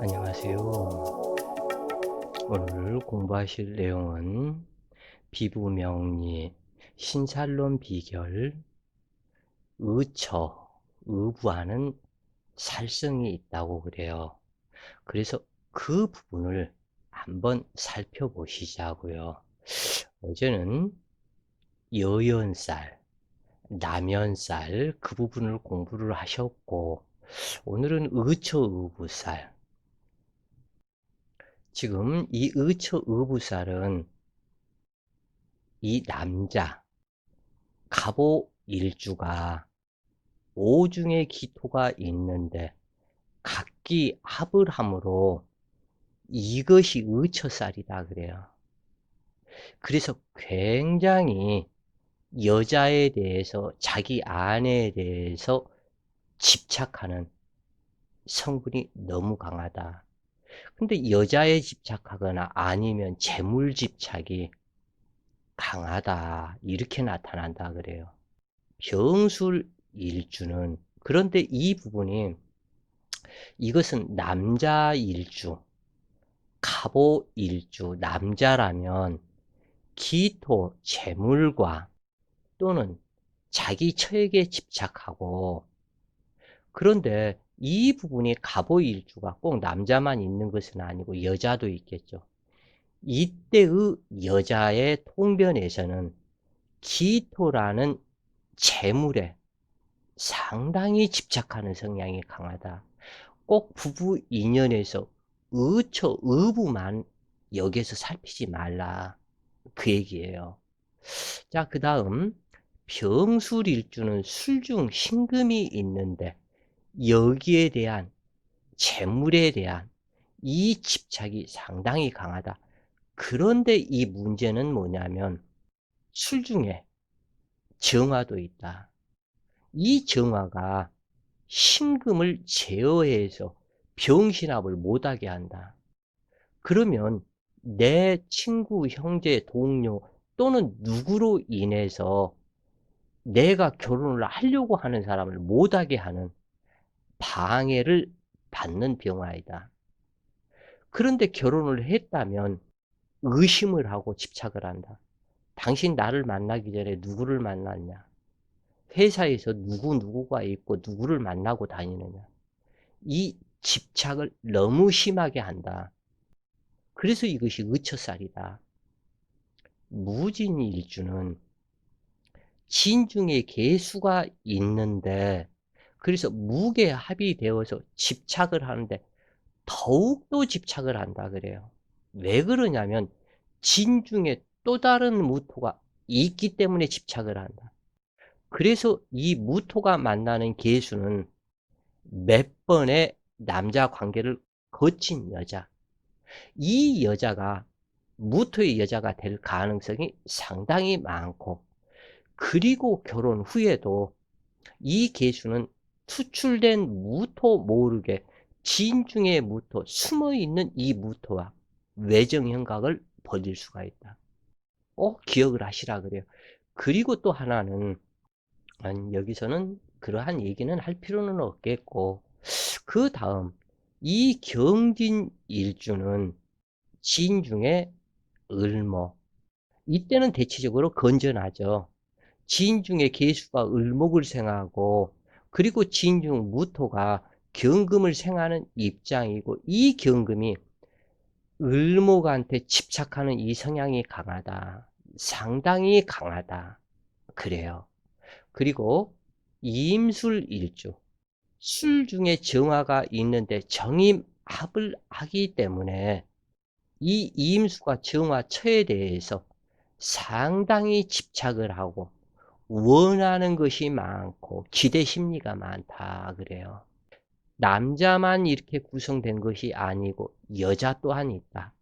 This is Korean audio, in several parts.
안녕하세요. 오늘 공부하실 내용은 비부명리, 신살론 비결, 의처, 의부하는 살성이 있다고 그래요. 그래서 그 부분을 한번 살펴보시자고요. 어제는 여연살, 남연살 그 부분을 공부를 하셨고, 오늘은 의처, 의부살. 지금 이 의처, 의부살은 이 남자, 갑오 일주가 오중의 기토가 있는데 각기 합을 함으로 이것이 의처살이다 그래요. 그래서 굉장히 여자에 대해서 자기 아내에 대해서 집착하는 성분이 너무 강하다. 근데 여자에 집착하거나 아니면 재물 집착이 강하다. 이렇게 나타난다 그래요. 병술 일주는 그런데 이 부분이 이것은 남자 일주, 갑오 일주, 남자라면 기토, 재물과 또는 자기 처에게 집착하고 그런데 이 부분이 갑오 일주가 꼭 남자만 있는 것은 아니고 여자도 있겠죠. 이때의 여자의 통변에서는 기토라는 재물에 상당히 집착하는 성향이 강하다. 꼭 부부 인연에서 의처, 의부만 여기에서 살피지 말라. 그 얘기예요. 자, 그 다음 병술일주는 술중 신금이 있는데 여기에 대한 재물에 대한 이 집착이 상당히 강하다. 그런데 이 문제는 뭐냐면 술중에 정화도 있다. 이 정화가 신금을 제어해서 병신합을 못하게 한다. 그러면 내 친구, 형제, 동료 또는 누구로 인해서 내가 결혼을 하려고 하는 사람을 못하게 하는 방해를 받는 병화이다. 그런데 결혼을 했다면 의심을 하고 집착을 한다. 당신 나를 만나기 전에 누구를 만났냐? 회사에서 누구가 있고 누구를 만나고 다니느냐? 이 집착을 너무 심하게 한다. 그래서 이것이 의처살이다. 무진일주는 진중에 개수가 있는데 그래서 무게합이 되어서 집착을 하는데 더욱더 집착을 한다 그래요. 왜 그러냐면 진중에 또 다른 무토가 있기 때문에 집착을 한다. 그래서 이 무토가 만나는 개수는 몇 번의 남자 관계를 거친 여자, 이 여자가 무토의 여자가 될 가능성이 상당히 많고 그리고 결혼 후에도 이 개수는 투출된 무토 모르게 진중의 무토, 숨어있는 이 무토와 외정형각을 벌일 수가 있다. 기억을 하시라 그래요. 그리고 또 하나는 여기서는 그러한 얘기는 할 필요는 없겠고 그 다음 이 경진 일주는 진중의 을목, 이때는 대체적으로 건전하죠. 진중의 개수가 을목을 생하고 그리고 진중 무토가 경금을 생하는 입장이고 이 경금이 을목한테 집착하는 이 성향이 강하다. 상당히 강하다. 그래요. 그리고 임술일주, 술 중에 정화가 있는데 정임합을 하기 때문에 이 임수가 정화처에 대해서 상당히 집착을 하고 원하는 것이 많고 기대 심리가 많다 그래요. 남자만 이렇게 구성된 것이 아니고 여자 또한 있다.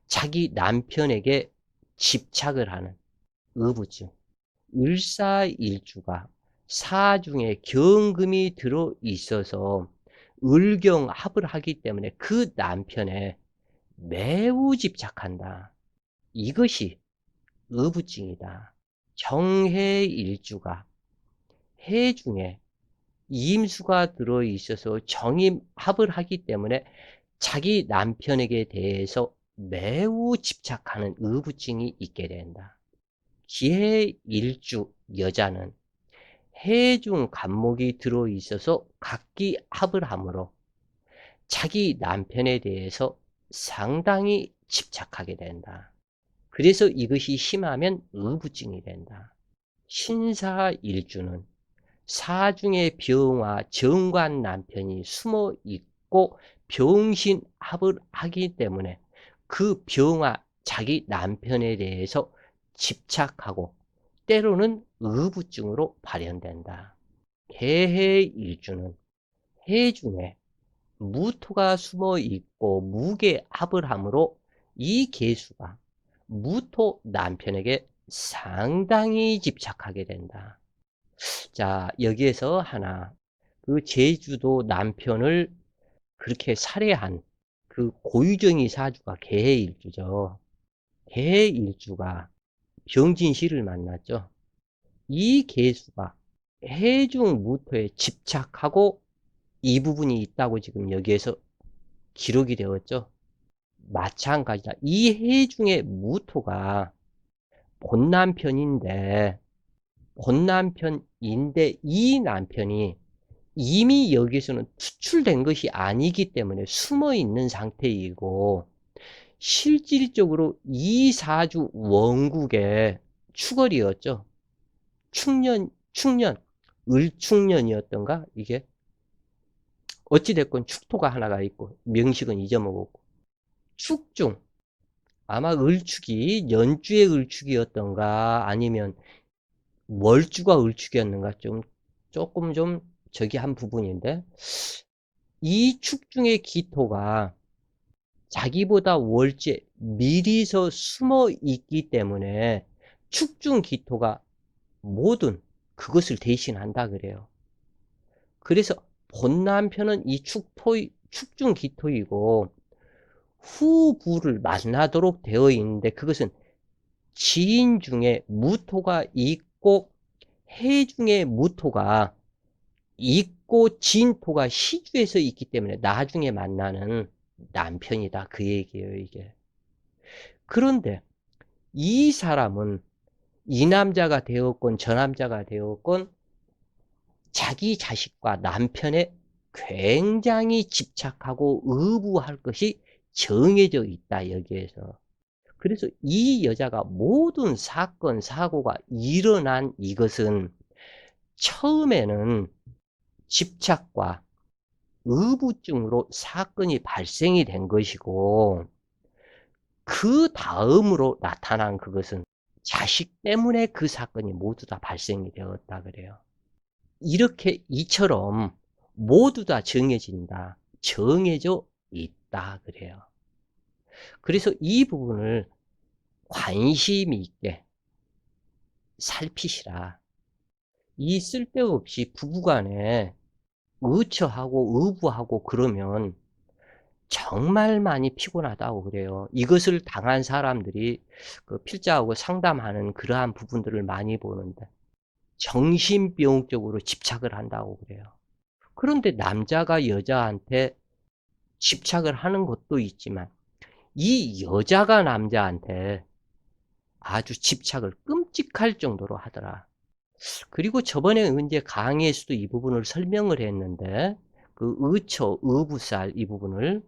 자기 남편에게 집착을 하는 의부증. 을사일주가 사중에 경금이 들어 있어서 을경합을 하기 때문에 그 남편에 매우 집착한다. 이것이 의부증이다. 정해일주가 해 중에 임수가 들어있어서 정임합을 하기 때문에 자기 남편에게 대해서 매우 집착하는 의부증이 있게 된다. 기해일주 여자는 해중 간목이 들어 있어서 각기합을 하므로 자기 남편에 대해서 상당히 집착하게 된다. 그래서 이것이 심하면 의부증이 된다. 신사일주는 사중의 병화 정관 남편이 숨어 있고 병신합을 하기 때문에 그 병화 자기 남편에 대해서 집착하고 때로는 의부증으로 발현된다. 개해일주는 해중에 무토가 숨어 있고 무게합을 하므로 이 개수가 무토 남편에게 상당히 집착하게 된다. 자, 여기에서 하나, 그 제주도 남편을 그렇게 살해한 그 고유정이 사주가 개해일주죠. 개해일주가 병진씨를 만났죠. 이 개수가 해중 무토에 집착하고 이 부분이 있다고 지금 여기에서 기록이 되었죠. 마찬가지다. 이 해중의 무토가 본남편인데 이 남편이 이미 여기서는 투출된 것이 아니기 때문에 숨어 있는 상태이고 실질적으로 이 사주 원국의 축월이었죠. 축년, 을축년이었던가 이게 어찌됐건 축토가 하나가 있고 명식은 잊어먹었고 축중 아마 을축이 연주의 을축이었던가 아니면 월주가 을축이었는가 조금 좀 저기 한 부분인데 이 축중의 기토가 자기보다 월째 미리서 숨어 있기 때문에 축중 기토가 모든 그것을 대신한다 그래요. 그래서 본 남편은 이 축중 기토이고 후부를 만나도록 되어 있는데 그것은 지인 중에 무토가 있고 해 중에 무토가 있고 진토가 시주에서 있기 때문에 나중에 만나는 남편이다 그 얘기예요 이게. 그런데 이 사람은 이 남자가 되었건 저 남자가 되었건 자기 자식과 남편에 굉장히 집착하고 의부할 것이 정해져 있다 여기에서. 그래서 이 여자가 모든 사건 사고가 일어난 이것은 처음에는 집착과 의부증으로 사건이 발생이 된 것이고 그 다음으로 나타난 그것은 자식 때문에 그 사건이 모두 다 발생이 되었다 그래요. 이렇게 이처럼 모두 다 정해진다. 정해져 있다 그래요. 그래서 이 부분을 관심 있게 살피시라. 이 쓸데없이 부부간에 의처하고 의부하고 그러면 정말 많이 피곤하다고 그래요. 이것을 당한 사람들이 그 필자하고 상담하는 그러한 부분들을 많이 보는데 정신병적으로 집착을 한다고 그래요. 그런데 남자가 여자한테 집착을 하는 것도 있지만 이 여자가 남자한테 아주 집착을 끔찍할 정도로 하더라. 그리고 저번에 이제 강의에서도 이 부분을 설명을 했는데 그 의처, 의부살 이 부분을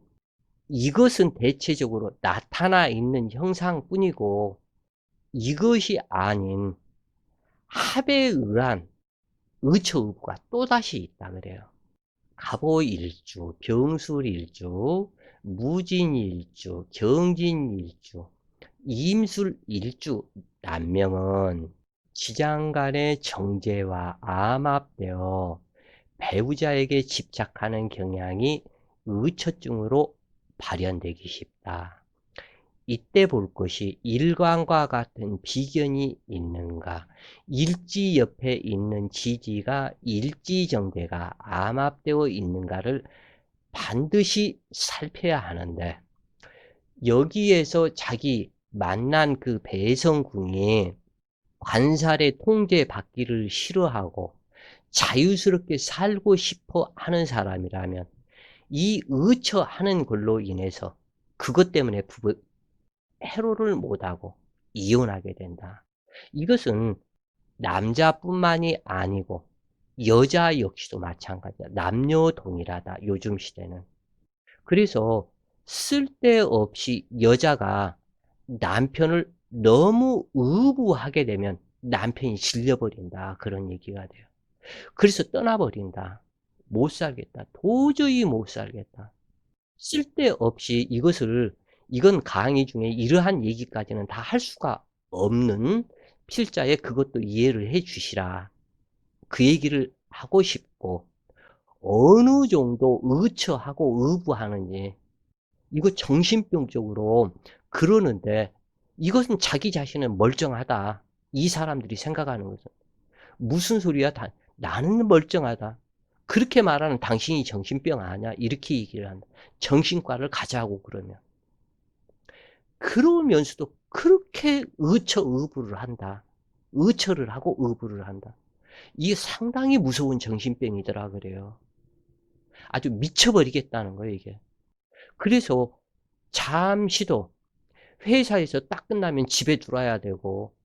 이것은 대체적으로 나타나 있는 형상뿐이고 이것이 아닌 합에 의한 의처의부가 또다시 있다 그래요. 갑오일주, 병술일주, 무진일주, 경진일주, 임술일주 남명은 지장간의 정제와 암합되어 배우자에게 집착하는 경향이 의처증으로 발현되기 쉽다. 이때 볼 것이 일광과 같은 비견이 있는가, 일지 옆에 있는 지지가 일지정제가 암합되어 있는가를 반드시 살펴야 하는데 여기에서 자기 만난 그 배성궁이 관살의 통제받기를 싫어하고 자유스럽게 살고 싶어 하는 사람이라면 이 의처하는 걸로 인해서 그것 때문에 부부 해로를 못하고 이혼하게 된다. 이것은 남자뿐만이 아니고 여자 역시도 마찬가지야. 남녀 동일하다, 요즘 시대는. 그래서 쓸데없이 여자가 남편을 너무 의부하게 되면 남편이 질려버린다, 그런 얘기가 돼요. 그래서 떠나버린다. 못 살겠다. 도저히 못 살겠다. 쓸데없이 이건 강의 중에 이러한 얘기까지는 다 할 수가 없는 필자에 그것도 이해를 해 주시라. 그 얘기를 하고 싶고, 어느 정도 의처하고 의부하는지, 이거 정신병적으로 그러는데, 이것은 자기 자신은 멀쩡하다. 이 사람들이 생각하는 것은. 무슨 소리야? 나는 멀쩡하다. 그렇게 말하는 당신이 정신병 아니야? 이렇게 얘기를 한다. 정신과를 가자고 그러면. 그러면서도 그렇게 의처의부를 한다. 의처를 하고 의부를 한다. 이게 상당히 무서운 정신병이더라 그래요. 아주 미쳐버리겠다는 거예요, 이게. 그래서 잠시도 회사에서 딱 끝나면 집에 들어와야 되고,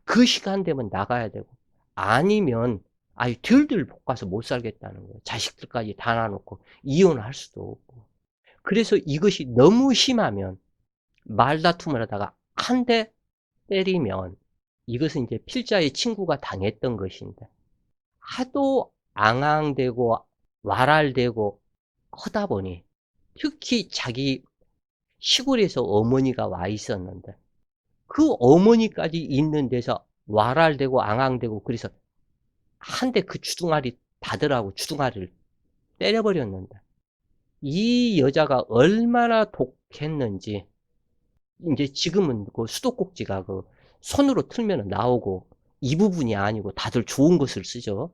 그 시간 되면 나가야 되고, 아니면 아유 들들 볶아서 못 살겠다는 거예요. 자식들까지 다 놔놓고 이혼할 수도 없고. 그래서 이것이 너무 심하면 말다툼을 하다가 한 대 때리면, 이것은 이제 필자의 친구가 당했던 것인데, 하도 앙앙대고 왈왈대고 하다 보니, 특히 자기 시골에서 어머니가 와 있었는데 그 어머니까지 있는 데서 왈왈대고 앙앙대고, 그래서 한 대 그 주둥아리 받으라고 주둥아리를 때려버렸는데, 이 여자가 얼마나 독했는지, 이제 지금은 그 수도꼭지가 그 손으로 틀면 나오고 이 부분이 아니고 다들 좋은 것을 쓰죠.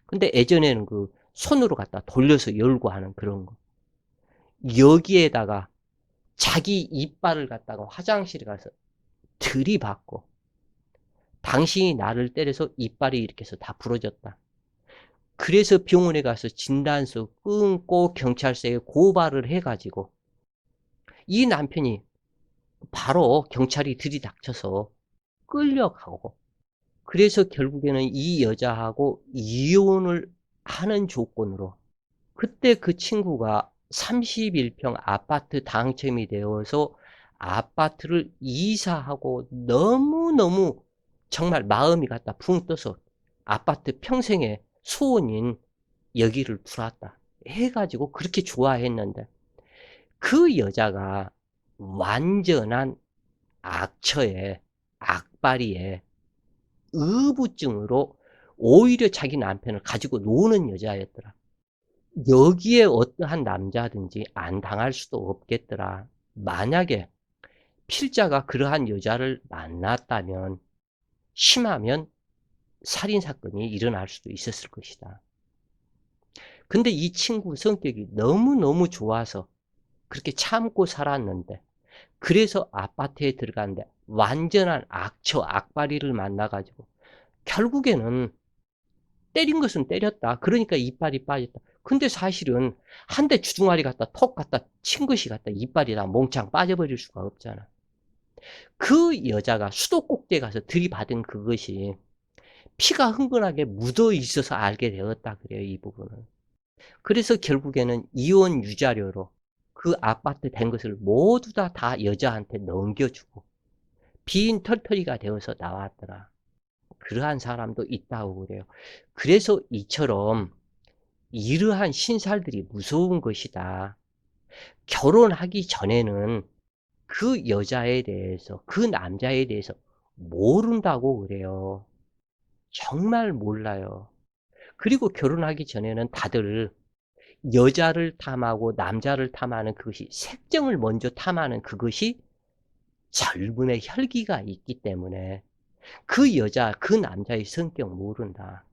근데 예전에는 그 손으로 갖다 돌려서 열고 하는 그런 거. 여기에다가 자기 이빨을 갖다가 화장실에 가서 들이받고, 당신이 나를 때려서 이빨이 이렇게 해서 다 부러졌다. 그래서 병원에 가서 진단서 끊고 경찰서에 고발을 해가지고 이 남편이 바로 경찰이 들이닥쳐서 끌려가고, 그래서 결국에는 이 여자하고 이혼을 하는 조건으로, 그때 그 친구가 31평 아파트 당첨이 되어서 아파트를 이사하고 너무너무 정말 마음이 갖다 붕 떠서 아파트 평생의 소원인 여기를 들어왔다 해가지고 그렇게 좋아했는데, 그 여자가 완전한 악처에 악바리에 의부증으로 오히려 자기 남편을 가지고 노는 여자였더라. 여기에 어떠한 남자든지 안 당할 수도 없겠더라. 만약에 필자가 그러한 여자를 만났다면 심하면 살인사건이 일어날 수도 있었을 것이다. 근데 이 친구 성격이 너무너무 좋아서 그렇게 참고 살았는데, 그래서 아파트에 들어갔는데 완전한 악처, 악바리를 만나가지고 결국에는 때린 것은 때렸다. 그러니까 이빨이 빠졌다. 근데 사실은 한 대 주둥아리 갖다 톡 갖다 친 것이 갖다 이빨이 다 몽창 빠져버릴 수가 없잖아. 그 여자가 수도꼭지에 가서 들이받은 그것이 피가 흥건하게 묻어 있어서 알게 되었다 그래요, 이 부분은. 그래서 결국에는 이혼 유자료로 그 아파트 된 것을 모두 다 여자한테 넘겨주고 빈 털터리가 되어서 나왔더라. 그러한 사람도 있다고 그래요. 그래서 이처럼 이러한 신살들이 무서운 것이다. 결혼하기 전에는 그 여자에 대해서, 그 남자에 대해서 모른다고 그래요. 정말 몰라요. 그리고 결혼하기 전에는 다들 여자를 탐하고 남자를 탐하는 그것이, 색정을 먼저 탐하는 그것이 젊음의 혈기가 있기 때문에 그 여자, 그 남자의 성격 모른다.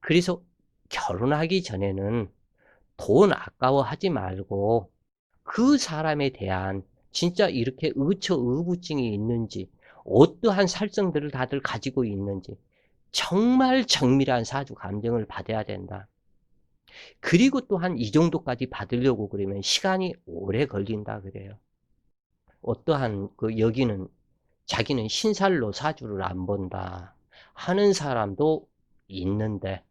그래서 결혼하기 전에는 돈 아까워하지 말고 그 사람에 대한 진짜 이렇게 의처 의부증이 있는지, 어떠한 살성들을 다들 가지고 있는지 정말 정밀한 사주 감정을 받아야 된다. 그리고 또한 이 정도까지 받으려고 그러면 시간이 오래 걸린다 그래요. 어떠한 여기는 자기는 신살로 사주를 안 본다 하는 사람도 있는데,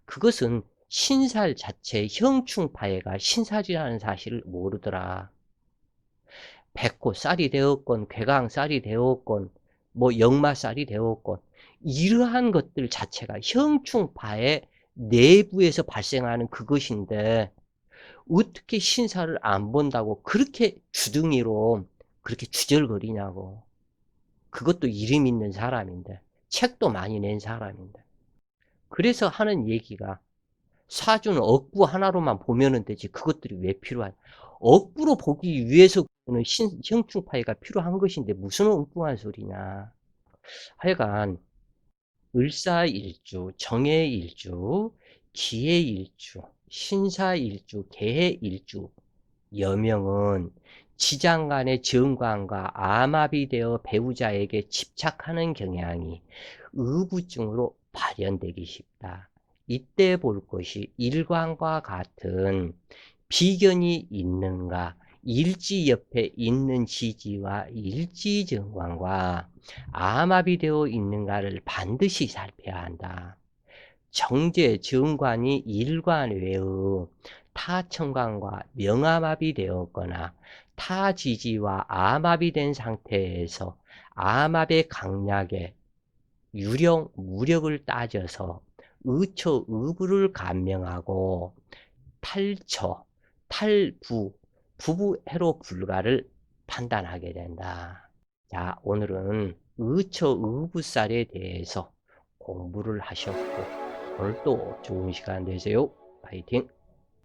그것은 신살 자체의 형충파해가 신사주라는 사실을 모르더라. 백호살이 되었건 괴강살이 되었건 뭐 역마살이 되었건 이러한 것들 자체가 형충파의 내부에서 발생하는 그것인데, 어떻게 신사를 안 본다고 그렇게 주둥이로 그렇게 주절거리냐고. 그것도 이름 있는 사람인데, 책도 많이 낸 사람인데. 그래서 하는 얘기가, 사주는 억부 하나로만 보면은 되지 그것들이 왜 필요하냐. 억부로 보기 위해서는 형충파이가 필요한 것인데 무슨 엉뚱한 소리냐. 하여간 을사일주, 정해일주, 기해일주, 신사일주, 개해일주 여명은 지장간의 정관과 암합이 되어 배우자에게 집착하는 경향이 의부증으로 발현되기 쉽다. 이때 볼 것이 일관과 같은 비견이 있는가, 일지 옆에 있는 지지와 일지정관과 암합이 되어 있는가를 반드시 살펴야 한다. 정제, 정관이 일관 외의 타천관과 명암합이 되었거나 타지지와 암합이 된 상태에서 암합의 강약에 유령, 무력을 따져서 의처, 의부를 감명하고 탈처, 탈부, 부부해로 불가를 판단하게 된다. 자, 오늘은 의처, 의부살에 대해서 공부를 하셨고, 오늘 또 좋은 시간 되세요. 파이팅!